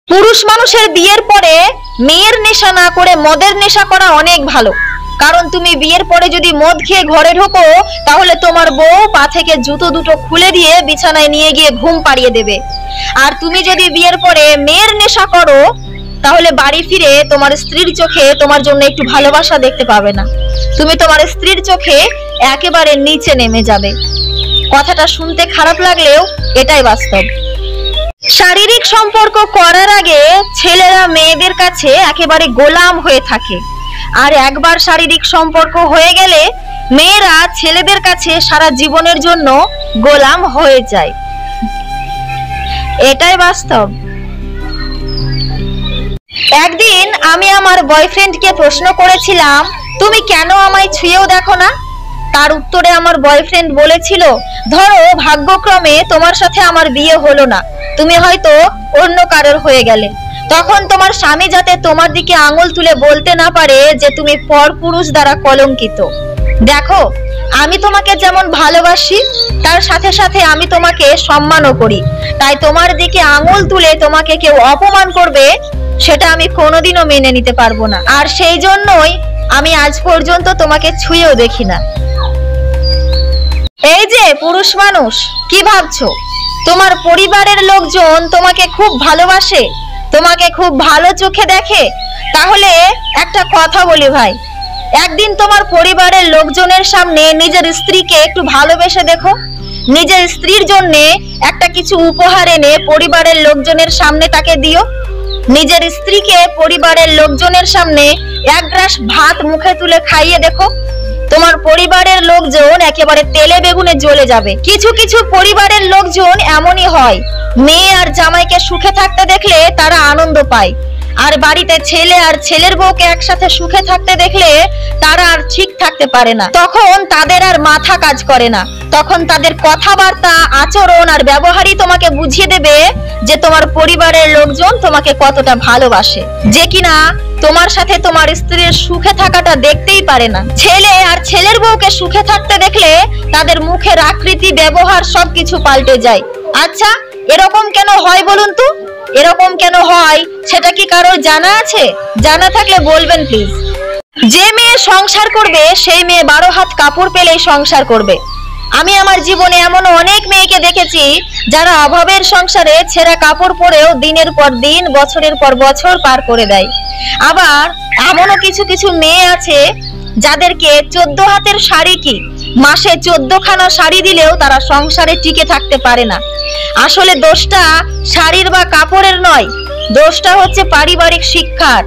পুরুষ মানুষের বিয়ের পরে মেয়ের নেশা না করে মদের নেশা করা অনেক ভালো। কারণ তুমি বিয়ের পরে যদি মদ খেয়ে ঘরে ঢোকো তাহলে তোমার বউ পা থেকে জুতো দুটো খুলে দিয়ে বিছানায় নিয়ে গিয়ে ঘুম পাড়িয়ে দেবে। আর তুমি যদি বিয়ের পরে মেয়ের নেশা করো তাহলে বাড়ি ফিরে তোমার স্ত্রীর চোখে তোমার জন্য একটু ভালোবাসা দেখতে পাবে না। তুমি তোমার স্ত্রীর চোখে একেবারে নিচে নেমে যাবে। কথাটা শুনতে খারাপ লাগলেও এটাই বাস্তব। শারীরিক সম্পর্ক করার আগে ছেলেরা মেয়েদের কাছে একেবারে গোলাম হয়ে থাকে, আর একবার শারীরিক সম্পর্ক হয়ে গেলে মেয়েরা ছেলেদের কাছে সারা জীবনের জন্য গোলাম হয়ে যায়। এটাই বাস্তব। একদিন আমি আমার বয়ফ্রেন্ডকে প্রশ্ন করেছিলাম, তুমি কেন আমায় ছুঁয়েও দেখো না? তার উত্তরে আমার বয়ফ্রেন্ড বলেছিল, ধরো ভাগ্যক্রমে তোমার সাথে আমার বিয়ে হলো না, তুমি হয়তো অন্য কারোর হয়ে গেলে, তখন তোমার স্বামী যাতে তোমার দিকে আঙুল তুলে বলতে না পারে যে তুমি পরপুরুষ দ্বারা কলঙ্কিত। দেখো, আমি তোমাকে যেমন ভালোবাসি তার সাথে সাথে আমি তোমাকে সম্মানও করি, তাই তোমার দিকে আঙুল তুলে তোমাকে কেউ অপমান করবে সেটা আমি কোনোদিনও মেনে নিতে পারবো না। আর সেই জন্যই আমি আজ পর্যন্ত তোমাকে ছুঁয়েও দেখি না। এই যে পুরুষ মানুষ, কি ভাবছো তোমার পরিবারের লোকজন তোমাকে খুব ভালোবাসে, তোমাকে খুব ভালো চোখে দেখে? তাহলে একটা কথা বলি ভাই, একদিন তোমার পরিবারের লোকজনের সামনে নিজের স্ত্রীকে একটু ভালোবেসে দেখো। নিজের স্ত্রীর জন্য একটা কিছু উপহার এনে পরিবারের লোকজনের সামনে তাকে দিও। নিজের স্ত্রীকে পরিবারের লোকজনের সামনে এক গ্লাস ভাত মুখে তুলে খাইয়ে দেখো। তোমার পরিবারের লোকজন একেবারে তেলে বেগুনে জ্বলে যাবে। কিছু কিছু পরিবারের লোকজন এমনই হয়, মেয়ে আর জামাইকে সুখে থাকতে দেখলে তারা আনন্দ পায়, আর বাড়িতে ছেলে আর ছেলের বউকে একসাথে সুখে থাকতে দেখলে তারা আর ঠিক থাকতে পারে না। তখন তাদের আর মাথা কাজ করে না, তখন তাদের কথাবার্তা, আচরণ আর ব্যবহারই তোমাকে বুঝিয়ে দেবে যে তোমার পরিবারের লোকজন তোমাকে কতটা ভালোবাসে, যে কিনা তোমার সাথে তোমার স্ত্রীর সুখে থাকাটা দেখতেই পারে না। ছেলে আর ছেলের বউকে সুখে থাকতে দেখলে তাদের মুখের আকৃতি, ব্যবহার সবকিছু পাল্টে যায়। আচ্ছা, এরকম কেন হয় বলুন তো? এরকম কেন হয় সেটা কি কারোর জানা আছে? জানা থাকলে বলবেন প্লিজ। যে মেয়ে সংসার করবে সেই মেয়ে 12 হাত কাপড় পেলেই সংসার করবে। আমি আমার জীবনে এমন অনেক মেয়েকে দেখেছি যারা অভাবের সংসারে ছেঁড়া কাপড় পরেও দিনের পর দিন, বছরের পর বছর পার করে দেয়। আবার এমনও কিছু কিছু মেয়ে আছে যাদেরকে 14 হাতের শাড়ি কি মাসে 14 খানা শাড়ি দিলেও তারা সংসারে টিকে থাকতে পারে না। আসলে দোষটা শাড়ির বা কাপড়ের নয়, দোষটা হচ্ছে পারিবারিক শিক্ষার।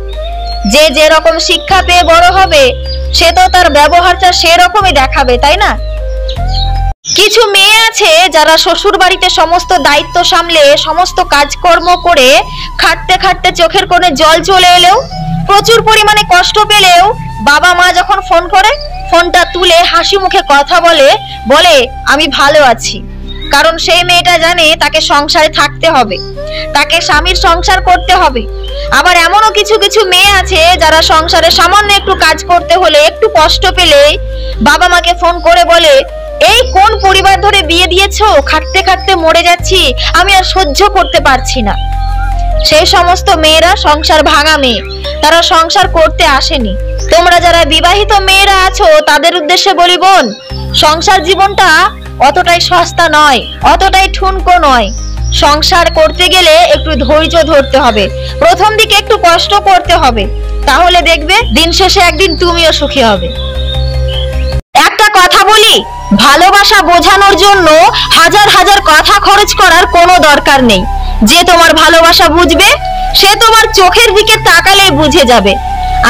যে যেরকম শিক্ষা পেয়ে বড় হবে সে তো তার ব্যবহারটা সেরকমই দেখাবে, তাই না? কিছু মেয়ে আছে যারা শ্বশুর বাড়িতে সমস্ত দায়িত্ব সামলে, সমস্ত কাজকর্ম করে খাটতে খাটতে চোখের কোণে জল চলে এলেও, প্রচুর পরিমাণে কষ্ট পেলেও বাবা মা যখন ফোন করে ফোনটা তুলে হাসি মুখে কথা বলে আমি ভালো আছি। কারণ সেই মেয়েটা জানে তাকে সংসারে থাকতে হবে, তাকে স্বামীর সংসার করতে হবে। আবার এমনও কিছু কিছু মেয়ে আছে যারা সংসারে সামান্য একটু কাজ করতে হলে, একটু কষ্ট পেলে বাবা মাকে ফোন করে বলে, এই কোন পরিবার ধরে বিয়ে দিয়েছো, খাটতে খাটতে মরে যাচ্ছি, আমি আর সহ্য করতে পারছি না। সেই সমস্ত মেয়েরা সংসার ভাঙা মেয়ে, তারা সংসার করতে আসেনি। তোমরা যারা বিবাহিত মেয়েরা আছো তাদের উদ্দেশ্যে বলি, বোন, সংসার জীবনটা অতটাই সস্তা নয়, অতটাই ঠুনকো নয়। সংসার করতে গেলে একটু ধৈর্য ধরতে হবে, প্রথম দিকে একটু কষ্ট করতে হবে, তাহলে দেখবে দিন শেষে একদিন তুমিও সুখী হবে। একটা কথা বলি, ভালোবাসা বোঝানোর জন্য হাজার হাজার কথা খরচ করার কোনো দরকার নেই। যে তোমার ভালোবাসা বুঝবে সে তোমার চোখের দিকে তাকালেই বুঝে যাবে,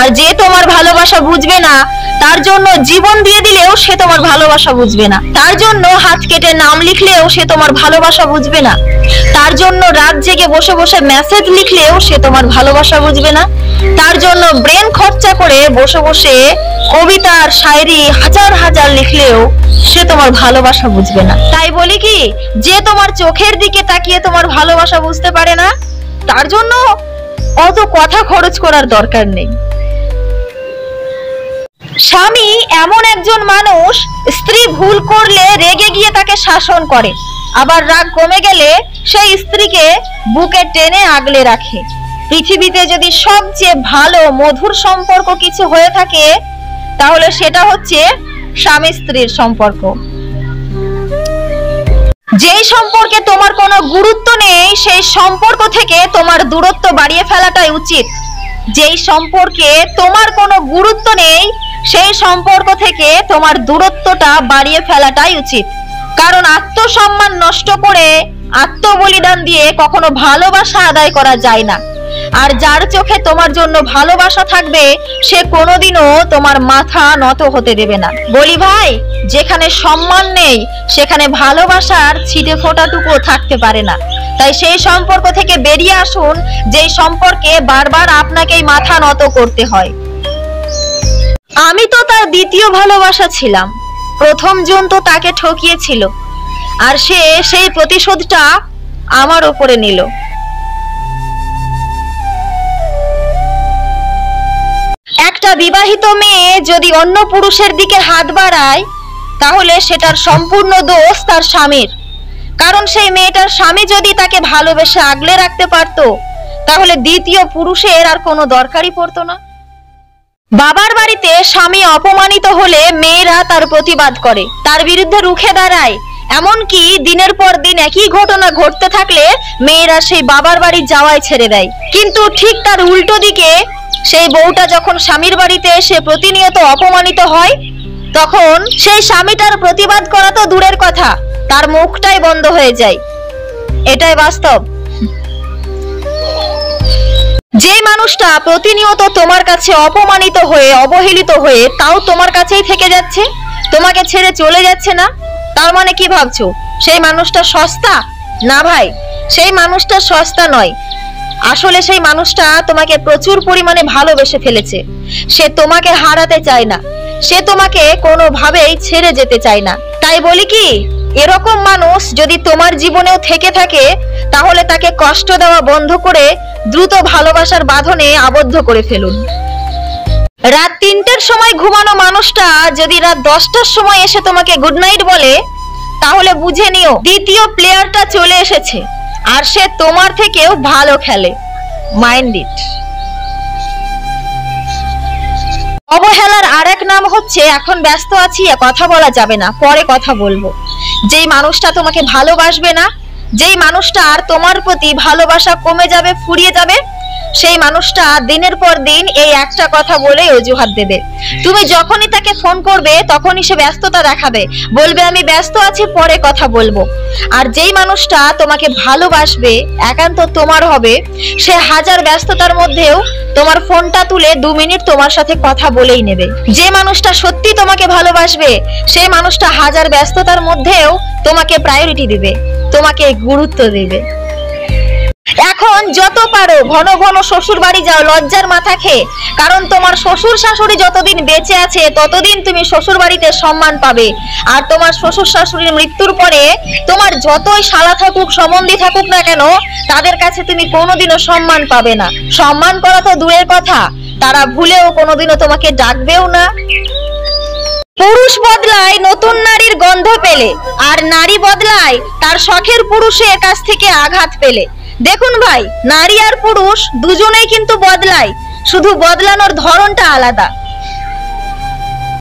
আর যে তোমার ভালোবাসা বুঝবে না তার জন্য জীবন দিয়ে দিলেও সে তোমার ভালোবাসা বুঝবে না। তার জন্য হাত কেটে নাম লিখলেও সে তোমার ভালোবাসা বুঝবে না। তার জন্য রাত জেগে বসে বসে মেসেজ লিখলেও সে তোমার ভালোবাসা বুঝবে না। তার জন্য ব্রেন খরচা করে বসে বসে কবিতা আর শায়রি হাজার হাজার লিখলেও সে তোমার ভালোবাসা বুঝবে না। তাই বলি কি, যে তোমার চোখের দিকে তাকিয়ে তোমার ভালোবাসা বুঝতে পারে না তার জন্য অত কথা খরচ করার দরকার নেই। স্বামী এমন একজন মানুষ, স্ত্রী ভুল করলে রেগে গিয়ে তাকে শাসন করে, আবার রাগ কমে গেলে সেই স্ত্রীকে বুকে টেনে আগলে রাখে। পৃথিবীতে যদি সবচেয়ে ভালো মধুর সম্পর্ক কিছু হয়ে থাকে তাহলে সেটা হচ্ছে স্বামী স্ত্রীর সম্পর্ক। যেই সম্পর্কে তোমার কোনো গুরুত্ব নেই সেই সম্পর্ক থেকে তোমার দূরত্ব বাড়িয়ে ফেলাটাই উচিত। যেই সম্পর্কে তোমার কোনো গুরুত্ব নেই সেই সম্পর্ক থেকে তোমার দূরত্বটা বাড়িয়ে ফেলাটাই উচিত। কারণ আত্মসম্মান নষ্ট করে আত্মবলিদান দিয়ে কখনো ভালোবাসা আদায় করা যায় না। আর যার চোখে তোমার জন্য ভালোবাসা থাকবে সে কোনোদিনও তোমার মাথা নত হতে দেবে না। বলি ভাই, যেখানে সম্মান নেই সেখানে ভালোবাসার ছিটে ফোঁটাটুকুও থাকতে পারে না। তাই সেই সম্পর্ক থেকে বেরিয়ে আসুন যেই সম্পর্কে বারবার আপনাকেই মাথা নত করতে হয়। আমি তো তার দ্বিতীয় ভালোবাসা ছিলাম। প্রথম জন তো তাকে ঠকিয়েছিল আর সে সেই প্রতিশোধটা আমার উপরে নিল। একটা বিবাহিত মেয়ে যদি অন্য পুরুষের দিকে হাত বাড়ায় তাহলে সেটার সম্পূর্ণ দোষ তার স্বামীর। কারণ সেই মেয়েটার স্বামী যদি তাকে ভালোবেসে আগলে রাখতে পারত তাহলে দ্বিতীয় পুরুষের আর কোনো দরকারই পড়তো না। বাবার বাড়িতে স্বামী অপমানিত হলে মেয়েরা তার প্রতিবাদ করে, তার বিরুদ্ধে রুখে দাঁড়ায়। এমনকি দিনের পর দিন একই ঘটনা ঘটতে থাকলে মেয়েরা সেই বাবার বাড়ি যাওয়াই ছেড়ে দেয়। কিন্তু ঠিক তার উল্টো দিকে সেই বউটা যখন স্বামীর বাড়িতে এসে প্রতিনিয়ত অপমানিত হয় তখন সেই স্বামীটার প্রতিবাদ করা তো দূরের কথা, তার মুখটাই বন্ধ হয়ে যায়। এটাই বাস্তব। যে মানুষটা প্রতিনিয়ত তোমার কাছে অপমানিত হয়ে অবহেলিত হয়ে তাও তোমার কাছেই থেকে যাচ্ছে, তোমাকে ছেড়ে চলে যাচ্ছে না, তার মানে কি ভাবছো সেই মানুষটা সস্তা? না ভাই, সেই মানুষটা সস্তা নয়। আসলে সেই মানুষটা তোমাকে প্রচুর পরিমাণে ভালোবেসে ফেলেছে। সে তোমাকে হারাতে চায় না, সে তোমাকে কোনোভাবেই ছেড়ে যেতে চায় না। তাই বলি কি, এরকম মানুষ যদি তোমার জীবনেও থেকে থাকে তাহলে তাকে কষ্ট দেওয়া বন্ধ করে দ্রুত ভালোবাসার বাঁধনে আবদ্ধ করে ফেলুন। রাত 3টের সময় ঘুমানো মানুষটা যদি রাত 10টার সময় এসে তোমাকে গুড নাইট বলে তাহলে বুঝে নিও দ্বিতীয় প্লেয়ারটা চলে এসেছে আর সে তোমার থেকেও ভালো খেলে। Mind it. অবহেলার আরেক নাম হচ্ছে এখন ব্যস্ত আছি, কথা বলা যাবে না, পরে কথা বলবো। যেই মানুষটা তোমাকে ভালোবাসবে না, যেই মানুষটা আর তোমার প্রতি ভালোবাসা কমে যাবে, ফুরিয়ে যাবে, সেই মানুষটা দিনের পর দিন এই একটা কথা বলেই অজুহাত দেবে। তুমি যখনই তাকে ফোন করবে তখনই সে ব্যস্ততা দেখাবে, বলবে আমি ব্যস্ত আছি, পরে কথা বলবো। আর যেই মানুষটা তোমাকে ভালোবাসবে, একান্ত তোমার হবে, সে হাজার ব্যস্ততার মধ্যেও তোমার ফোনটা তুলে 2 মিনিট তোমার সাথে কথা বলেই নেবে। যে মানুষটা সত্যি তোমাকে ভালোবাসবে সেই মানুষটা হাজার ব্যস্ততার মধ্যেও তোমাকে প্রায়োরিটি দিবে, তোমাকে গুরুত্ব দিবে। এখন যত পারো ঘন ঘন শ্বশুর বাড়ি যাও লজ্জার মাথা খেয়ে। কারণ তোমার শ্বশুর শাশুড়ি যতদিন বেঁচে আছে ততদিন তুমি শ্বশুর বাড়িতে সম্মান পাবে। আর তোমার শ্বশুর শাশুড়ির মৃত্যুর পরে তোমার যতই শালা থাকুক, সম্বন্ধী থাকুক না কেন, তাদের কাছে তুমি কোনোদিনও সম্মান পাবে না। সম্মান করা তো দূরের কথা, তারা ভুলেও কোনোদিনও তোমাকে ডাকবেও না। পুরুষ বদলায় নতুন নারীর গন্ধ পেলে, আর নারী বদলায় তার শখের পুরুষের কাছ থেকে আঘাত পেলে। দেখুন ভাই, নারী আর পুরুষ দুজনেই কিন্তু বদলায়, শুধু বদলানোর ধরনটা আলাদা।